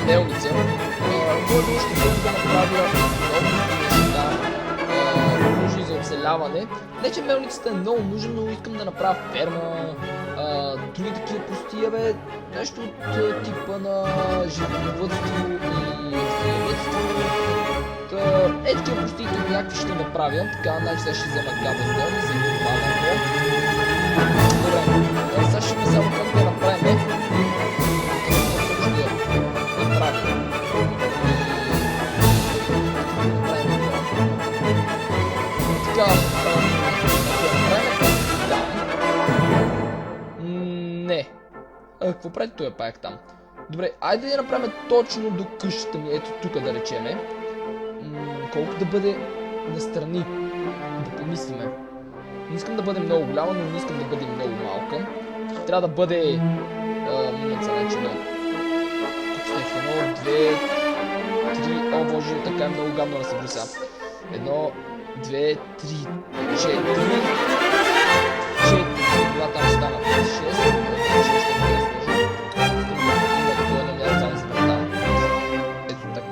мелница. Може още да направя много неща, нужни за оцеляване. Не, че мелницата е много нужна, но искам да направя ферма, други такива простия, бе, нещо от типа на животновъдство и растениевъдство. Е, такива простийки някакви ще направя, така, значи сега ще взема габелстон и се изпада по. Добре, сега ще ми само как да направим. Не. Какво прави той пак там? Добре, айде да направим точно до къщата ми. Ето тук да речеме. Колко да бъде настрани. Да помислиме. Не искам да бъде много голяма, но не искам да бъде много малка. Трябва да бъде... момент за начин. Едно, две, три... О, боже, така е много гадно да се бриса. Едно, две, три, четири. Това там стана 6. Ето така.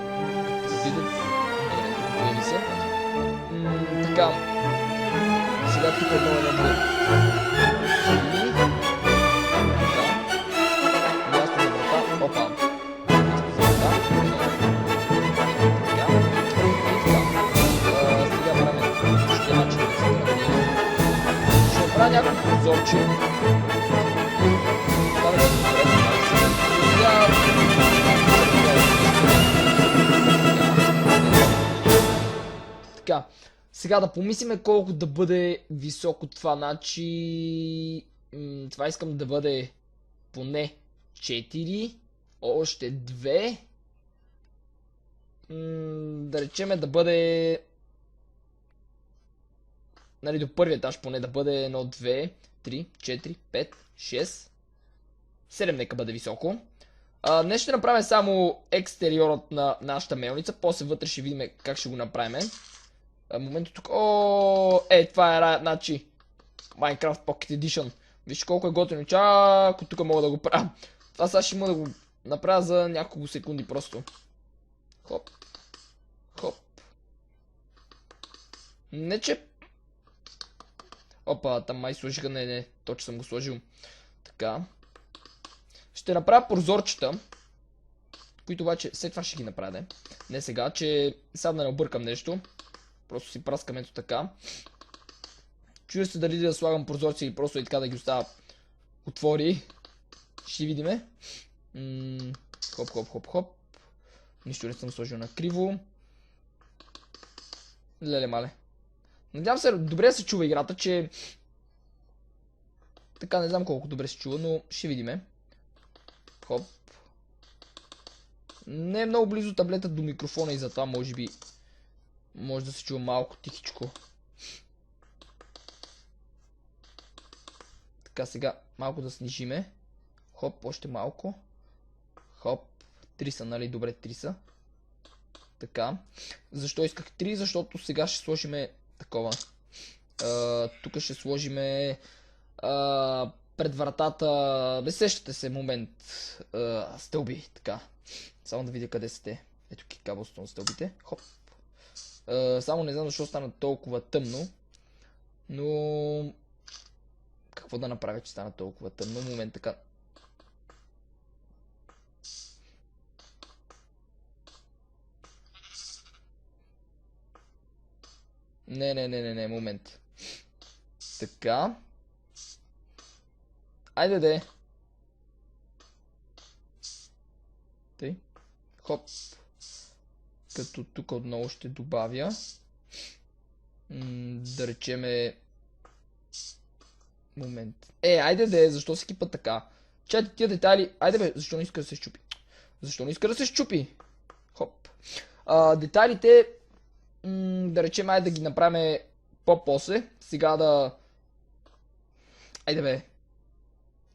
Така. Сега тук едно едно две. Място за врата. Опа. Място за врата. Така. Сега правим същия начин да се прави. Ще направя няколко прозорчи. Това да се така, сега да помислиме колко да бъде високо това, значи... това искам да бъде поне 4, още 2. Да речеме да бъде... Нали, до първия етаж поне да бъде 1, 2, 3, 4, 5, 6, 7 нека бъде високо. Днес ще направим само екстериорът на нашата мелница, после вътре ще видим как ще го направим. Момента тук... това е значи Minecraft Pocket Edition. Вижте колко е готино. Чако тук мога да го правя. Това сега ще има да го направя за няколко секунди просто. Хоп. Хоп. Не че... Опа, там май сложиха. Не, точно съм го сложил. Така. Ще направя прозорчета, които обаче след това ще ги направя. Не сега, че сега да не объркам нещо. Просто си праскам ето така. Чуя се дали да слагам прозорци или просто и така да ги оставя отвори. Ще видиме. Хоп, хоп, хоп, хоп. Нищо не съм сложил на криво. Леле мале. Надявам се добре се чува играта, че... Така не знам колко добре се чува, но ще видиме. Хоп. Не е много близо таблета до микрофона и затова може би... Може да се чува малко тихичко. Така, сега малко да снижиме. Хоп, още малко. Хоп. 3 са, нали? Добре, 3 са. Така. Защо исках 3? Защото сега ще сложиме такова. Тук ще сложиме пред вратата. Не сещате се момент. Стълби. Така. Само да видя къде сте. Ето кабелстон стълбите. Хоп. Само не знам защо стана толкова тъмно. Но... Какво да направя, че стана толкова тъмно? Момент така. Не, момент. Така. Айде де. Тъй. Хоп. Като тук отново ще добавя. Да речеме... Момент. Айде де, защо се кипа така? Чайте тия детайли. Айде бе, защо не иска да се щупи? Защо не иска да се щупи? Хоп. Детайлите... да речем, айде да ги направим по-после. Сега да... Айде бе.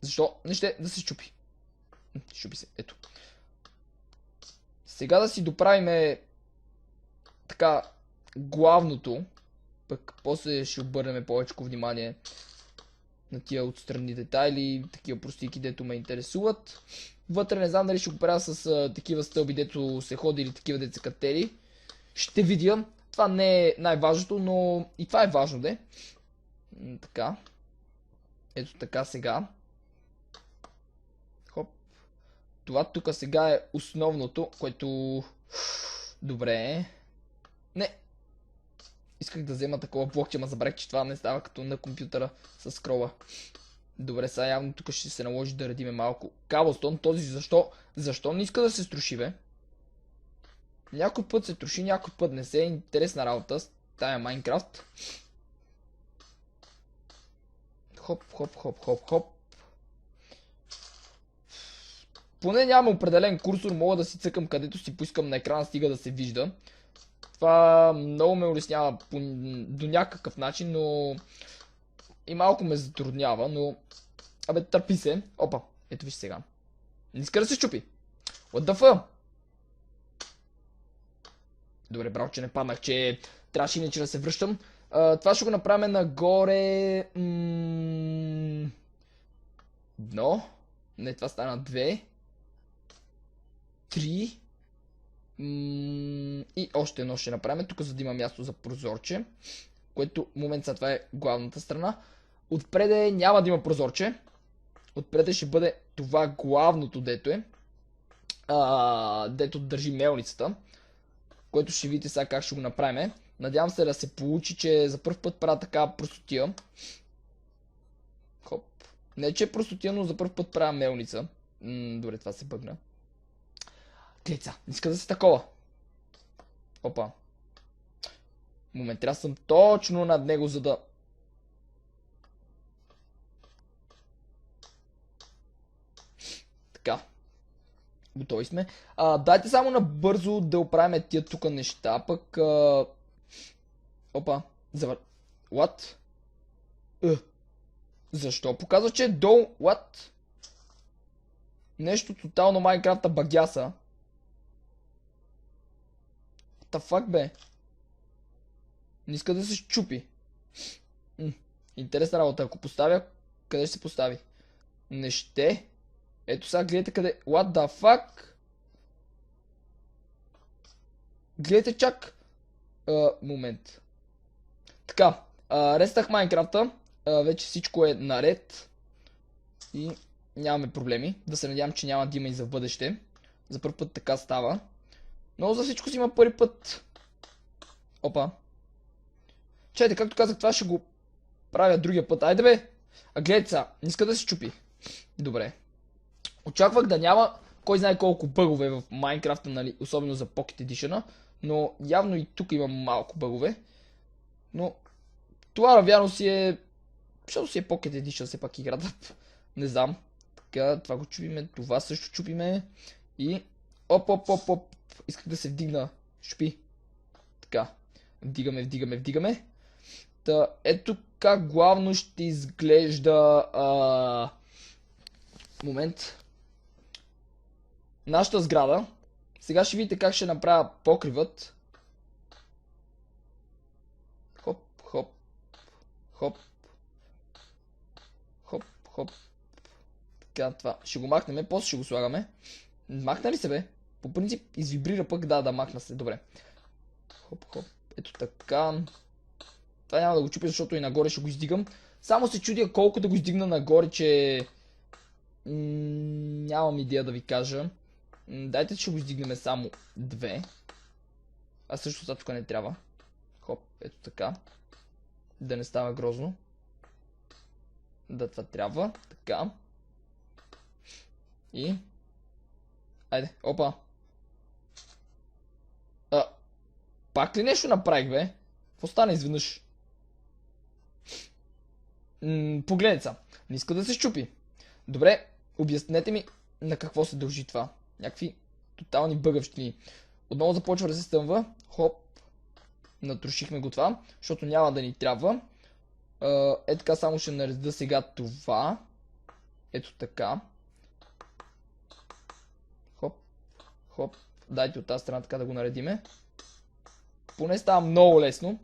Защо не ще да се щупи? Щупи се, ето. Сега да си доправиме така главното, пък после ще обърнем повече внимание на тия отстрани детайли, такива простики, дето ме интересуват. Вътре не знам дали ще го правя с такива стълби, дето се ходи или такива деца катери. Ще видя. Това не е най-важното, но и това е важно, де. Така. Ето така сега. Хоп. Това тук сега е основното, което... Добре. Не. Исках да взема такова блокче, ма забравих, че това не става като на компютъра с скрола. Добре, сега явно тук ще се наложи да редиме малко. Каблстон, този защо не иска да се струши, бе? Някой път се троши, някой път не се. Интересна работа с тая Майнкрафт. Хоп, хоп, хоп, хоп, хоп. Поне няма определен курсор, мога да си цъкам където си поискам на екрана, стига да се вижда. Това много ме улеснява до някакъв начин, но и малко ме затруднява, но... Абе, търпи се. Опа, ето виж сега. Не иска да се щупи. What the fuck? Добре, браво, че не паднах, че трябваше иначе да се връщам. Това ще го направим нагоре... Едно. Не, това стана 2. 3. И още едно ще направим. Тук за да има място за прозорче. Което в момента това е главната страна. Отпреде няма да има прозорче. Отпреде ще бъде това главното, дето е. Дето държи мелницата. Което ще видите сега как ще го направим. Надявам се да се получи, че за първ път правя така простотия. Хоп. Не, че е простотия, но за първ път правя мелница. Добре, това се бъгна. Глеца, не иска да се такова. Опа. Момент, трябва съм точно над него, за да... Така. Готови сме. Дайте само набързо да оправим тия тук неща, пък... Опа. What? Защо? Показва, че е долу... What? Нещо тотално Майнкрафта багяса. What the fuck, бе? Не иска да се щупи. Интересна работа. Ако поставя, къде ще се постави? Не ще. Ето сега гледайте къде... What the fuck? Гледайте чак... Момент. Така. Рестах Майнкрафта. Вече всичко е наред. И нямаме проблеми. Да се надявам, че няма да има и за бъдеще. За първи път така става. Но за всичко си има първи път. Опа. Чайте, както казах, това ще го правя другия път. Айде, бе. Гледайте сега. Не иска да се чупи. Добре. Очаквах да няма кой знае колко бъгове в Майнкрафта, нали, особено за Pocket Edition, но явно и тук има малко бъгове. Но това навярно си е... Защото си е Pocket Edition, все пак играта. Не знам. Така, това го чупиме, това също чупиме. И... Оп. Исках да се вдигна. Шупи. Така. Вдигаме. Та, ето как главно ще изглежда... Момент. Нашата сграда. Сега ще видите как ще направя покривът. Хоп. Така, това. Ще го махнем, после ще го слагаме. Махна ли се, бе? По принцип извибрира пък, да, махна се. Добре. Хоп. Ето така. Това няма да го чупя, защото и нагоре ще го издигам. Само се чудя колко да го издигна нагоре, че... Нямам идея да ви кажа. Дайте, че го издигнем само 2. А също сега тук не трябва. Хоп, ето така. Да не става грозно. Да, това трябва. Така. И... Айде, опа. Пак ли нещо направих, бе? Какво стана изведнъж? Погледнете са. Не иска да се щупи. Добре, обяснете ми на какво се дължи това. Някакви тотални бъгъвщини. Отново започва да се стъмва. Хоп. Натрушихме го това, защото няма да ни трябва. Е така, само ще нареда сега това. Ето така. Хоп. Дайте от тази страна така да го наредиме. Поне става много лесно.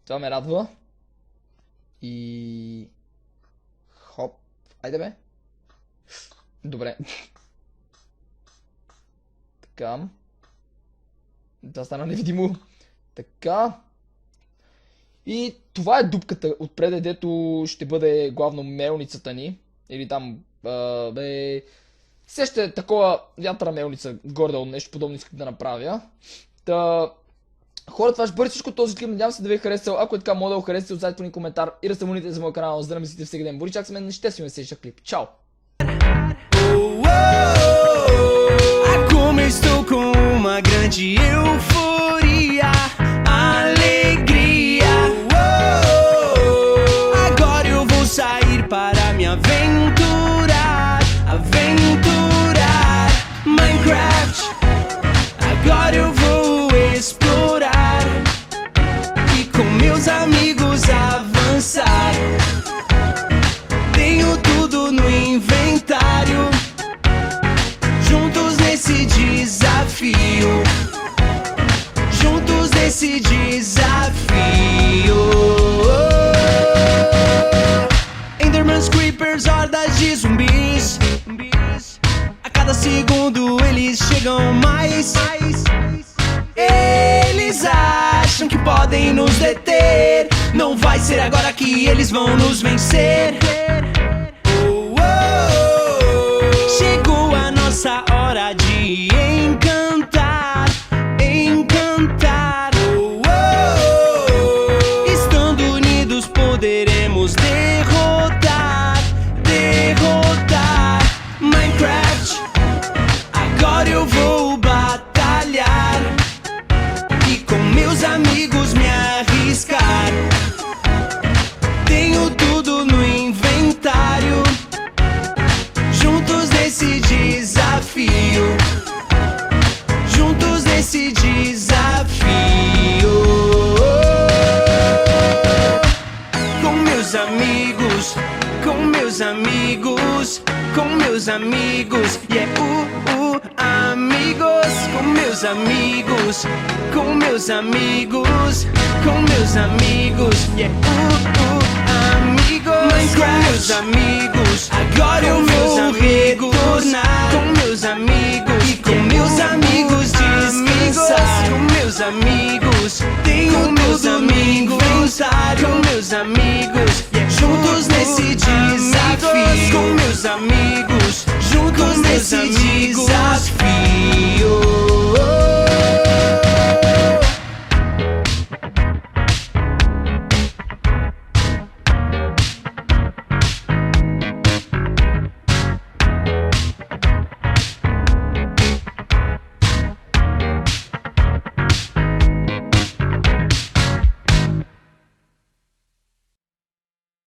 Това ме радва. И... Хоп. Айде, бе. Добре. Така. Това стана невидимо. Така. И това е дупката отпред, дето ще бъде главно мелницата ни. Или там, все ще е такова вятъра мелница, горе-долу нещо подобно искам да направя. Хора, това ще бъде всичко този клип, надявам се да ви е харесал. Ако е така, моля да го харесате, оставете ни коментар и да се абонирате за моя канал, за да мислите всеки ден. Бори, чак се мен, не ще си ме следващия клип. Чао! Como eu estou com uma grande euforia, alegria. Agora eu vou sair para me aventurar, aventurar. Minecraft. Agora eu vou explorar e com meus amigos avançar. Tenho tudo no inventário. Juntos nesse desafio, juntos nesse desafio. Endermans, creepers, hordas de zumbis. A cada segundo eles chegam mais. Eles acham que podem nos deter. Não vai ser agora que eles vão nos vencer. Chegou a nossa hora de encantar, encantar. Estando unidos poderemos derrotar, derrotar. Minecraft. Agora eu vou batalhar e com meus amigos me arriscar. Tenho tudo no inventário. Juntos nesse desafio, juntos nesse desafio. Com meus amigos, com meus amigos, com meus amigos. Amigos, com meus amigos, com meus amigos, com meus amigos. Amigos, com meus amigos. Agora eu vou retornar com meus amigos e com meus amigos descansar. Com meus amigos, tenho meus amigos, com meus amigos, juntos nesse desafio. Com meus amigos.